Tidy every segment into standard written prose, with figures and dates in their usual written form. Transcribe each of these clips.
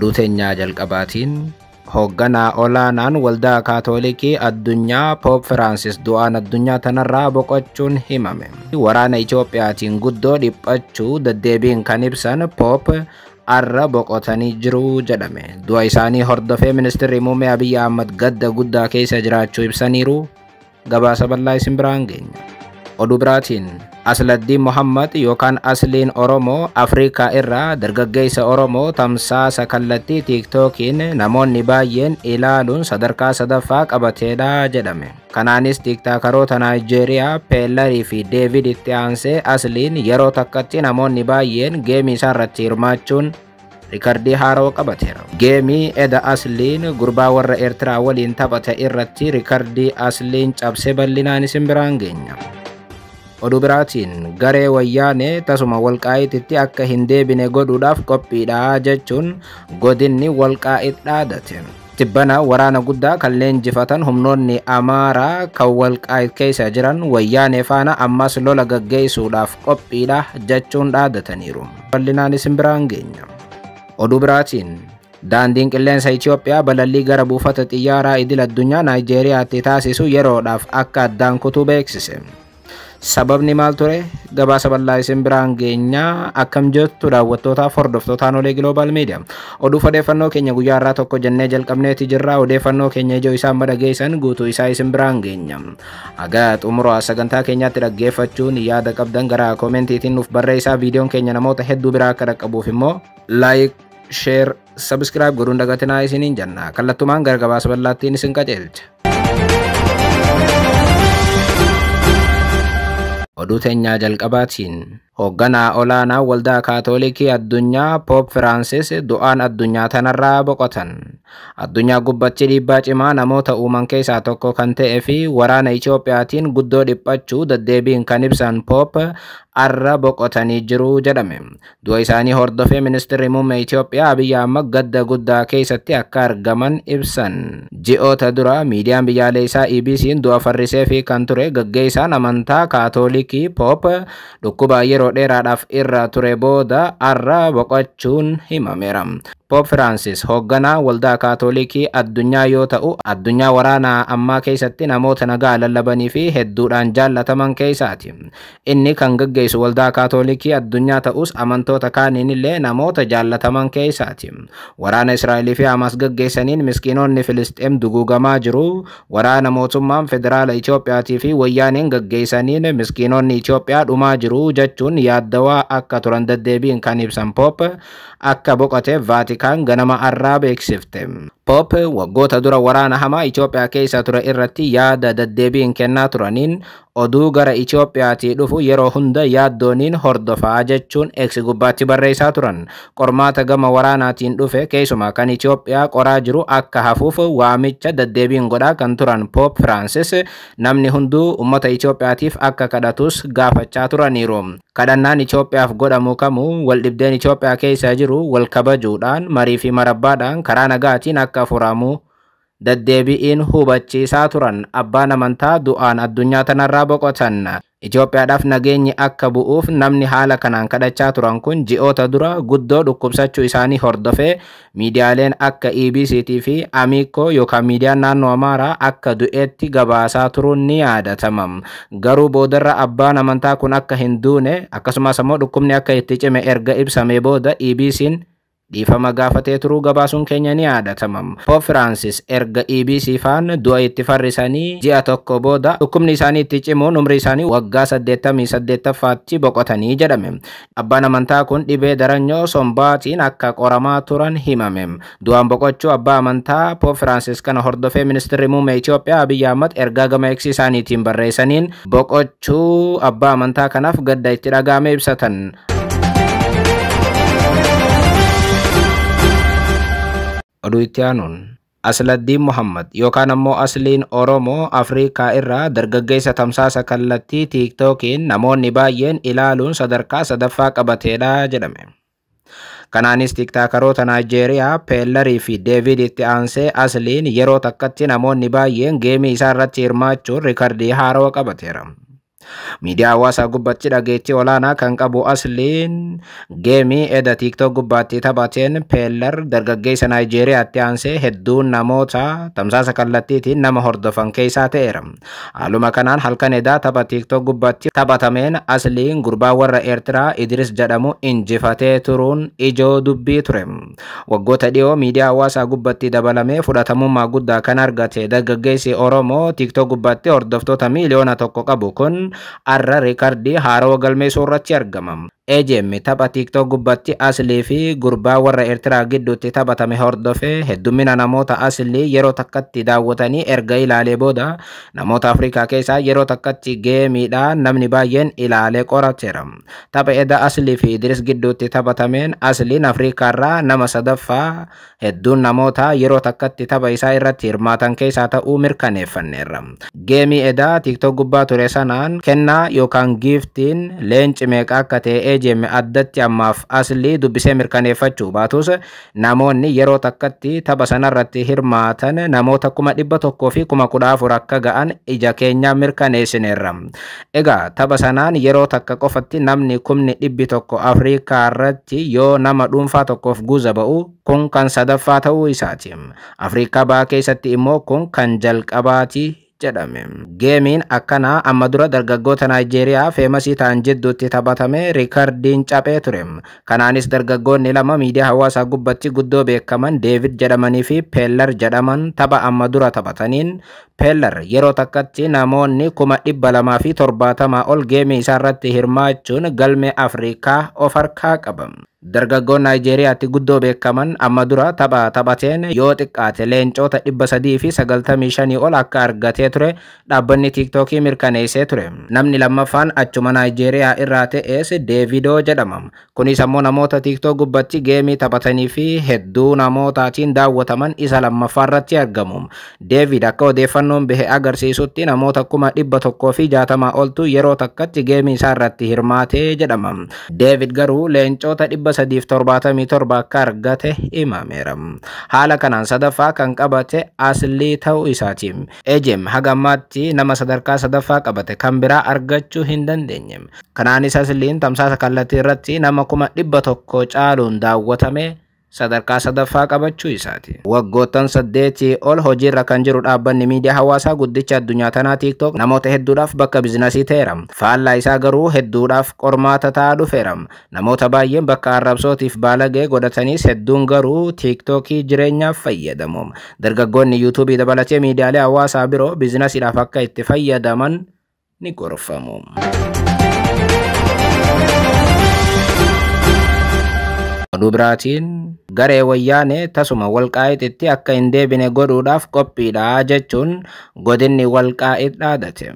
oduu teenyaa jalqabaatiin hoogganaa olaanaan waldaa kaatoolikii addunyaa Poop Firaansis du'aan addunyaa tanarraa boqochuun himame. Waraana Itoophiyaatiin guddoo dhiphachuu deddeebiin kan ibsan Poop arra boqotanii jiru jedhame. Du'a isaanii hordofee ministeerri muummee Abiy Ahmad gadda guddaa keessa jiraachuu ibsaniiru. Gabaasa bal'aa isin biraan geenya. Oduu biraatiin Asladdiin Muhammad yookaan Asliin Oromoo Afrikaa irraa dargaggeessa Oromoo tamsaasa kallattii TikTokiin namoonni baay'een ilaaluun sadarkaa sadaffaa qabateedha jedhame. Kanaanis tiktaakeroota Naayijeeriyaa Peellarii fi Deevid itti aansee Asliin yeroo takkatti namoonni baay'een geemii isaarratti hirmaachuun rikardii haaroo qabateera. Geemii eda Asliin gurbaa warra Eertiraa waliin taphate irratti rikardii Asliin cabsee bal'inaan isin biraan geenya. Oduu biraatiin garee wayyaanee tasuma Walqaayixitti akka hin deebine godhuudhaaf qophiidha jechuun godinni Walqaayit dhaadate. Tibbana waraana guddaa kan leenjifatan humnoonni Amaaraa kan Walqaayit keessa jiran wayyaanee faana ammas lola gaggeessuudhaaf qophiidha jechuun dhaadataniiru. Bal'inaan isin biraan geenya. Oduu biraatiin daandiin qilleensa Itoophiyaa balallii gara buufata xiyyaaraa idil addunyaa Naayijeeriyaatti taasisu yeroodhaaf akka addaan kutuu beeksise. Sababni maal ture? Gabaasa bal'aa isin biraan geenya. Akkam jirtu daawwattootaaf hordoftootaan Olee Global Media. Oduuf odeeffannoo keenya guyyaa irraa tokko jennee jalqabneeti jirra. Odeeffannoo keenya ijoo isaan madhageessan guutuu isaa isin biraan geenya. Haga xumura sagantaa keenyaatti dhaggeeffachuun yaada qabdan gara koomentiitiin nuuf barreessaa. Viidiyoon keenya namoota hedduu biraa akka dhaqqabuuf immoo like, share, subscribe godhuun dagatinaa isiniin jenna. Kallattumaan gara gabaasa bal'aattiin isin qajeelcha. Oduu teenyaa jalqabaatiin hoogganaa olaanaa waldaa kaatoolikii addunyaa Poop Firaansis du'aan addunyaa tanarraa boqotan. Addunyaa gubbatti dhiibbaa cimaa namoota uuman keessaa tokko kan ta'ee fi waraana Itoophiyaatiin guddoo dhiphachuu deddeebiin kan ibsan Poop arra boqotanii jiru jedhame. Du'a isaanii hordofee ministeerri muummee Itoophiyaa Abiy Ahmad gadda guddaa keessatti akka argaman ibsan. Ji'oota dura miidiyaan biyyaalessaa EBC'n du'a farrisee fi kan ture gaggeessaan amantaa kaatoolikii Poop dhukkuba yeroo dheeraadhaaf irra ture booda arra boqochuun himameera. Poop Firaansis hoogganaa waldaa kaatoolikii addunyaa yoo ta'u, addunyaa waraanaa ammaa keessatti namoota nagaa lallabanii fi hedduudhaan jaallataman keessaati. Inni kan gaggeessu waldaa kaatoolikii addunyaa ta'us amantoota kaaniin illee namoota jaallataman keessaati. Waraana Israa'elii fi Hamaas gaggeessaniin miskiinonni Filisxeem duguugamaa jiru. Waraana mootummaan federaala Itoophiyaatii fi wayyaaneen gaggeessaniin miskiinonni Itoophiyaa dhumaa jiru jechuun yaaddawaa akka turan deddeebiin kan ibsan Poop akka boqote Vaatikaan ganama arraa beeksifte. Poop waggoota dura waraana hamaa Itoophiyaa keessa ture irratti yaada deddeebiin kennaa turaniin oduu gara Itoophiyaatii dhufu yeroo hunda yaaddooniin hordofaa jechuun eeksi gubbaatti barreessaa turan. Qormaata gama waraanaatiin dhufe keessumaa kan Itoophiyaa qoraa jiru akka hafuuf waamicha deddeebiin godhaa kan turan Poop Firaansis namni hunduu uummata Itoophiyaatiif akka kadhatus gaafachaa turaniiru. Kadhannaan Itoophiyaaf godhamu kamuu waldhibdeen Itoophiyaa keessa jiru wal kabajuudhaan marii fi marabbaadhaan karaa nagaatiin akka furamu deddeebiin hubachiisaa turan. Abbaan amantaa du'aan addunyaa tanarraa boqotan. Itoophiyaadhaaf nageenyi akka bu'uuf namni haala kanaan kadhachaa turan kun ji'oota dura guddoo dhukkubsachuu isaanii hordofee miidiyaaleen akka EBCT fi Amico yookaan miidiyaan naannoo Amaaraa akka du'eetti gabaasaa turuun ni yaadatama. Garuu boodarra abbaan amantaa kun akka hin duune akkasumas immoo dhukkubni akka itti cime erga ibsamee booda EBC'n dhiifama gaafatee turuu gabaasuun keenya ni yaadatama. Poop Firaansis erga EBC faan du'a itti farrisanii ji'a tokko booda dhukkubni isaanii itti cimuun umrii isaanii waggaa 88ffaatti boqotanii jedhame. Abbaan amantaa kun dhibee daranyoo sombaatiin akka qoramaa turan himame. Du'aan boqochuu abbaa amantaa Poop Firaansis kana hordofee ministeerri muummee Itoophiyaa Abiy Ahmad ergaa gama X isaaniitiin barreessaniin boqochuu abbaa amantaa kanaaf gadda itti dhagahame ibsatan. Oduu itti aanuun Asladdiin Muhammad yookaan ammoo Asliin Oromoo Afrikaa irraa dargaggeessa tamsaasa kallattii TikTokiin namoonni baay'een ilaaluun sadarkaa sadaffaa qabateedha jedhame. Kanaanis tiktaakeroota Naayijeeriyaa Peellarii fi Deevid itti aansee Asliin yeroo takkatti namoonni baay'een geemii isaa irratti hirmaachuun rikardii haaroo qabateera. Miidiyaa hawaasaa gubbaatti dhageettii olaanaa kan qabu Asliin geemii eda TikTok gubbaatti taphateen Peeller dargaggeessa Naayijeeriyaatti aansee hedduun namoota tamsaasa kallattiitiin nama hordofan keessaa ta'eera. Haaluma kanaan halkan edaa tapha TikTok gubbaatti taphatameen Asliin gurbaa warra Eertiraa Idris jedhamu injifatee turuun ijoo dubbii ture. Waggoota dhiyoo miidiyaa hawaasaa gubbaatti dabalamee fudhatamummaa guddaa kan argate dargaggeessi Oromoo TikTok gubbaatti hordoftoota miiliyoona 1 qabu kun arra riikardii haarawaa galmeessuu irratti argamam. Ejemmi tapha TikTok gubbaatti Aslii fi gurbaa warra Eertiraa gidduutti taphatame hordofee heddumina namoota Aslii yeroo takkatti daawwatanii erga ilaalee booda namoota Afrikaa keessaa yeroo takkatti geemiidhaan namni baay'een ilaalee qorateera. Tapha eda Aslii fi Idris gidduutti taphatameen Asliin Afrikaarraa nama sadaffaa hedduun namoota yeroo takkatti tapha isaa irratti hirmaatan keessaa ta'uu mirkaneeffanneerra. Geemii eda TikTok gubbaa ture sanaan kennaa yookaan giiftiin leenci meeqa akka ta'e Ejemme addatti ammaaf Aslii dubbisee mirkaneeffachuu baatus namoonni yeroo takkatti tapha sanarratti hirmaatan namoota 100,000 fi 14,000 akka ga'an ija keenya mirkaneessineerra. Egaa tapha sanaan yeroo takka qofatti namni 100,000 Afrikaa irratti yoo nama dhuunfaa tokkoof guuza ba'u kun kan sadaffaa ta'uu isaati. Afrikaa ba'aa keessatti immoo kun kan jalqabaati jedhame. Geemiin akkanaa amma dura dargaggoota Naayijeeriyaa feemasii ta'an jidduutti taphatame riikardiin caphee ture. Kanaanis dargaggoonni lama miidiyaa hawaasaa gubbatti guddoo beekaman Deevid jedhamanii fi Peeller jedhaman tapha amma dura taphataniin Peeller yeroo takkatti namoonni 270 ol geemii isaarratti hirmaachuun galmee Afrikaa of harkaa qaba. Dargaggoon Naayijeeriyaatti guddoo beekaman amma dura tapha taphateen yoo xiqqaate leencoota 395 ol akka argatee ture dhaabbanni TikTokii mirkaneessee ture. Namni lammaffaan achuma Naayijeriyaa irraa ta'es Deevidoo jedhama. Kunis ammoo namoota TikTok gubbatti geemii taphatanii fi hedduu namootaatiin daawwataman isa lammaffaa irratti argamu. Deevid akka odeeffannoon bahe agarsiisutti namoota 160 oltu yeroo takkatti geemii isaa irratti hirmaatee jedhama. Deevid garuu leencoota 377 akka argate himameera. Haala kanaan sadaffaa kan qabate Aslii ta'uu isaati. Ejem hagammaatti nama sadarkaa sadaffaa qabate kan biraa argachuu hin dandeenye. Kanaanis Asliin tamsaasa kallattii irratti nama 100,000 caaluun daawwatame sadarkaa sadaffaa qabachuu isaati. Waggoottan 8 ol hojiirra kan jiru dhaabbanni miidiyaa hawaasaa guddicha addunyaa tanaa TikTok namoota hedduudhaaf bakka biizinasii ta'eera. Faallaa isaa garuu hedduudhaaf qormaata ta'aa dhufeera. Namoota baay'een bakka arrabsootiif baalagee godhatanis hedduun garuu TikTokii jireenyaaf fayyadamu. Dargaggoonni yuutuubii dabalatee miidiyaalee hawaasaa biroo biizinasiidhaaf akka itti fayyadaman ni gorfamu. Oduu biraatiin garee wayyaanee tasuma Walqaayixitti akka hin deebine godhuudhaaf qophiidha jechuun godinni Walqaayit dhaadate.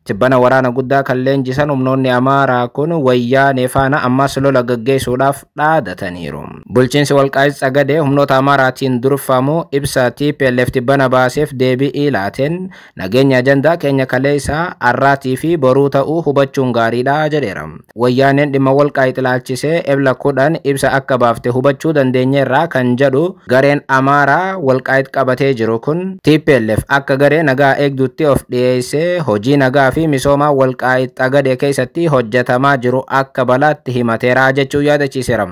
Tibbana waraana guddaa kan leenjisan humnoonni Amaaraa kun wayyaanee faana ammas lola gaggeessuudhaaf dhaadataniiru. Bulchiinsi Walqaayit Tsagadee humnoota Amaaraatiin durfamu ibsa TPLF tibbana baaseef deebii laateen nageenya ajandaa keenya kaleessaa arraatii fi boruu ta'uu hubachuun gaariidha jedheera. Wayyaaneen dhimma Walqaayit ilaalchisee ebla 10 ibsa akka baafte hubachuu dandeenyeerraa kan jedhu gareen Amaaraa Walqaayit qabatee jiru kun TPLF akka garee nagaa eegduutti of dhiyeessee hojii nagaa fi misoomaa Walqaayit Tsagadee keessatti hojjetamaa jiru akka balaatti himateera jechuun yaadachiiseera.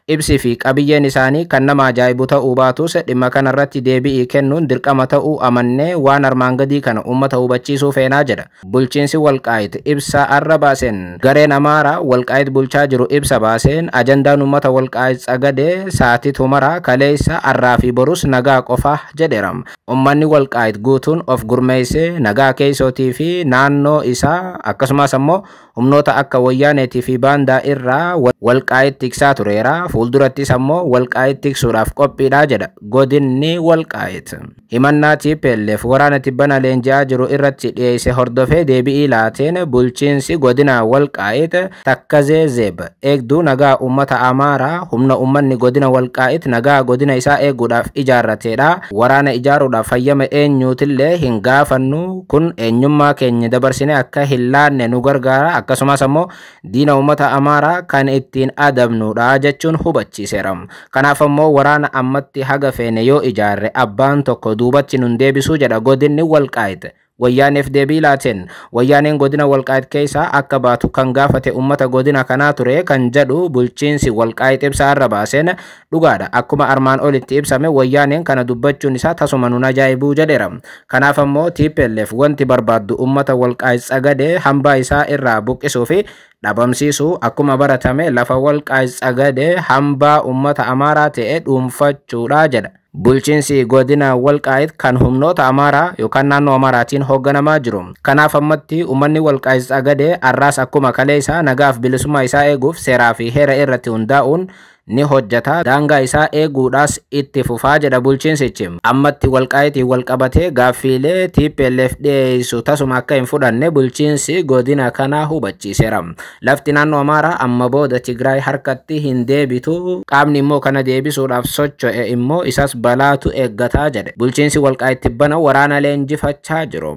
Ibsi fi qabiyyeen isaanii kan nama ajaa'ibu ta'uu baatus dhimma kanarratti deebii kennuun dirqama ta'uu amannee waan armaan gadii kana uummata hubachiisuu feenaa jedha. Bulchiinsi Walqaayit ibsa arra baaseen gareen Amaaraa Walqaayit bulchaa jiru ibsa baaseen ajandaan uummata Walqaayit Tsagadee saatitu mara kaleessa arraa fi borus nagaa qofa jedheera. Uummanni Walqaayit guutuun of gurmeessee nagaa keessootii fi naannoo isaa akkasumas ammoo humnoota akka wayyaaneetii fi baandaa irraa Walqaayit tiksaa tureera. Fuuldurattis ammoo Walqaayit tiksuudhaaf qophiidha jedha godinni Walqaayit. Himannaa TPLF waraana tibbana leenji'aa jiru irratti dhiyeesse hordofee deebii laateen bulchiinsi godina Walqaayit Takkazee Zeeb eegduu nagaa uummata Amaaraa humna uummanni godina Walqaayit nagaa godina isaa eeguudhaaf ijaarrateedha. Waraana ijaaruudhaaf fayyama eenyuutillee hin gaafannu kun eenyummaa keenya dabarsine akka hin laanne nu gargaara akkasumas ammoo diina uummata Amaaraa kan ittiin adabnuudha jechuun hubachiiseera. Kanaaf ammoo waraana ammatti haga feene yoo ijaarre abbaan tokko duubatti nun deebisuu jedha godinni Walqaayit. wayyaaniif deebii laateen. Wayyaaniin godina Walqaayit keessa akka baatu kan gaafate ummata godina kanaa ture kan jedhu bulchiinsi Walqaayit ibsa irra baaseen dhugaadha. Akkuma armaan olitti ibsame wayyaaniin kana dubbachuun isaa tasuma nun ajaa'ibuu jedheera. Kanaaf ammoo TPLF wanti barbaaddu ummata Walqaayit Tsagadee hambaa isaa irraa buqqisuu fi dhabamsiisuu akkuma baratame lafa Walqaayit Tsagadee hambaa ummata Amaaraa ta'e dhuunfachuudha jedha. Bulchiinsi godina Walqaayit kan humnoota Amaaraa yookaan naannoo Amaaraatiin hoogganamaa jiru. Kanaaf ammatti uummanni Walqaayit Tsagadee arraas akkuma kaleessa nagaaf bilisummaa isaa eeguuf seeraa fi heera irratti hundaa'uun ni hojjeta. Daangaa isaa eeguudhaas itti fufaa jedha bulchiinsichi. Ammatti Walqaayitiin walqabatee gaaffiilee TPLF dhiyeessu tasuma akka hin fudhanne bulchiinsi godina kanaa hubachiiseera. Lafti naannoo Amaaraa amma booda Tigraay harkatti hin deebitu. Qaamni immoo kana deebisuudhaaf socho'e immoo isas balaatu eeggataa jedhe. Bulchiinsi Walqaayit tibbana waraana leenjifachaa jiru.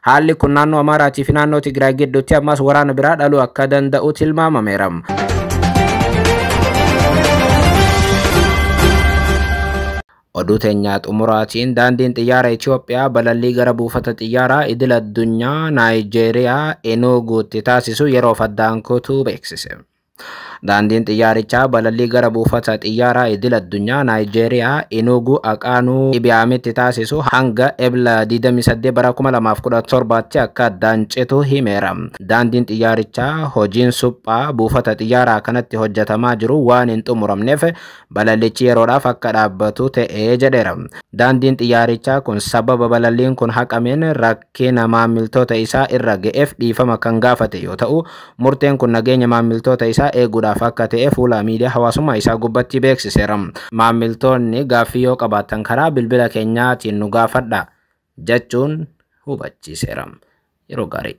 Haalli kun naannoo Amaaraatii fi naannoo Tigraay gidduutti ammas waraana biraa dhaluu akka danda'u tilmaamameera. Oduu teenyaa xumuraatiin daandiin xiyyaara Itoophiyaa balallii gara buufata xiyyaaraa idil addunyaa Naayijeeriyaa Enuguutti taasisu yeroof addaan kutuu beeksise. Daandiin xiyyaarichaa balallii gara buufata xiyyaaraa idil addunyaa Naayijeeriyaa Enugu Aqaanuu Ibiyaamitti taasisu hanga ebla 28 bara 2017tti akka addaan citu himeera. Daandiin xiyyaarichaa hojiin suphaa buufata xiyyaaraa kanatti hojjetamaa jiru waan hin xumuramneef balallichi yeroodhaaf akka dhaabbatu ta'ee jedheera. Daandiin xiyyaarichaa kun sababa balalliin kun haqameen rakkina maamiltoota isaa irra ga'eef dhiifama kan gaafate yoo ta'u, murteen kun nageenya maamiltoota isaa eeguudhaaf akka ta'e fuula miidiyaa hawaasummaa isaa gubbatti beeksiseera. Maamiltoonni gaaffii yoo qabaatan karaa bilbila keenyaatiin nu gaafadha jechuun hubachiiseera. Yeroo gaarii.